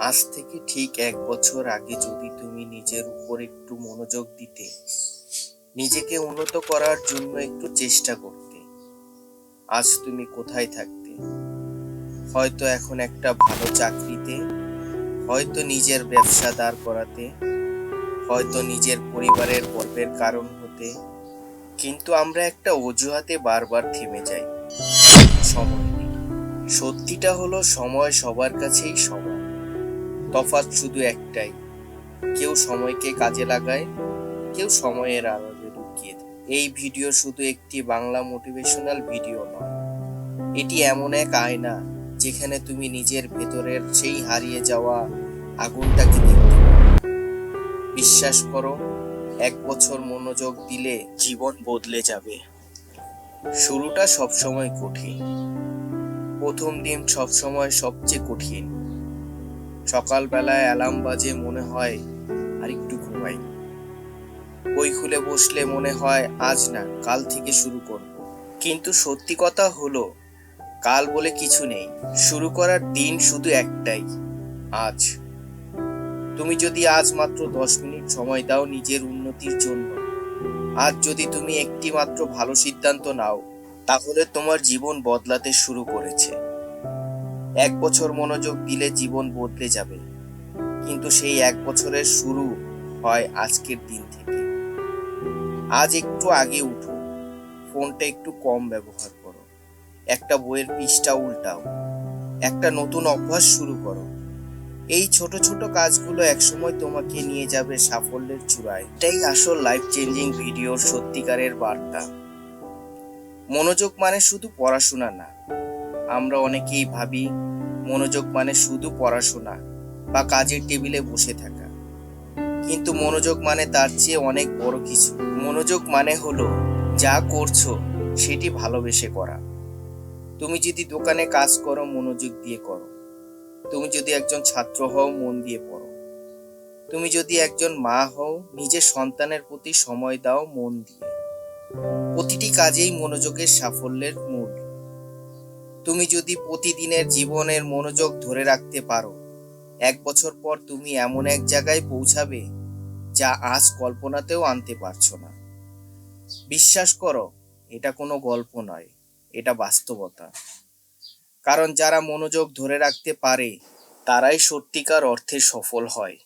আজ থেকে ঠিক 1 বছর আগে যদি তুমি নিজের উপর একটু মনোযোগ দিতে, নিজেকে উন্নত করার জন্য একটু চেষ্টা করতে, আজ তুমি কোথায় থাকতে? হয়তো এখন একটা ভালো চাকরিতে, হয়তো নিজের ব্যবসা দাঁড় করাতে, হয়তো নিজের পরিবারের গর্বের কারণ হতে। কিন্তু আমরা একটা অজুহাতে বারবার থেমে যাই, সময় নেই। সত্যিটা হলো সময় সবার কাছেই সমান, তফাৎ শুধু একটাই, কেউ সময়কে কাজে লাগায়, কেউ সময়ের আড়ালে লুকিয়ে থাকে। এই ভিডিও শুধু একটি বাংলা মোটিভেশনাল ভিডিও নয়, এটি এমন এক আয়না যেখানে তুমি নিজের ভেতরের সেই হারিয়ে যাওয়া আগুনটাকে দেখতে পারো। বিশ্বাস করো, 1 বছর মনোযোগ দিলে জীবন বদলে যাবে। শুরুটা সবসময় কঠিন, প্রথম দিন সবসময় সবচেয়ে কঠিন। সকালবেলায় অ্যালার্ম বাজে, মনে হয় আর একটু ঘুমাই। বই খুলে বসলে মনে হয় আজ না, কাল থেকে শুরু করব। কিন্তু সত্যি কথা হলো, কাল বলে কিছু নেই। শুরু করার দিন শুধু একটাই, আজ। তুমি যদি আজ মাত্র 10 মিনিট সময় দাও নিজের উন্নতির জন্য, আজ যদি তুমি একটি মাত্র ভালো সিদ্ধান্ত নাও, তাহলে তোমার জীবন বদলাতে শুরু করেছে। 1 বছর মনোযোগ দিলে জীবন বদলে যাবে, কিন্তু সেই 1 বছরের শুরু হয় আজকের দিন থেকে। আজ একটু আগে উঠো, ফোনটা একটু কম ব্যবহার করো, একটা বইয়ের পৃষ্ঠা উল্টাও, একটা নতুন অভ্যাস শুরু করো। এই ছোট ছোট কাজগুলো একসময় তোমাকে নিয়ে যাবে সাফল্যের চূড়ায়। এটাই আসল লাইফ চেঞ্জিং ভিডিওর সত্যিকারের বার্তা। মনোযোগ মানে শুধু পড়াশোনা না। আমরা অনেকেই ভাবি মনোযোগ মানে শুধু পড়াশোনা বা কাজের টেবিলে বসে থাকা, কিন্তু মনোযোগ মানে তার চেয়ে অনেক বড় কিছু। মনোযোগ মানে হলো যা করছো সেটি ভালোবেসে করা। তুমি যদি দোকানে কাজ করো, মনোযোগ দিয়ে করো। তুমি যদি একজন ছাত্র হও, মন দিয়ে পড়ো। তুমি যদি একজন মা হও, নিজের সন্তানের প্রতি সময় দাও মন দিয়ে। প্রতিটি কাজেই মনোযোগের সাফল্যের মূল। তুমি যদি প্রতিদিনের জীবনের মনোযোগ ধরে রাখতে পারো, 1 বছর পর তুমি এমন এক জায়গায় পৌঁছাবে যা আজ কল্পনাতেও আনতে পারছো না। বিশ্বাস করো, এটা কোনো গল্প নয়, এটা বাস্তবতা। কারণ যারা মনোযোগ ধরে রাখতে পারে, তারাই সত্যিকার অর্থে সফল হয়।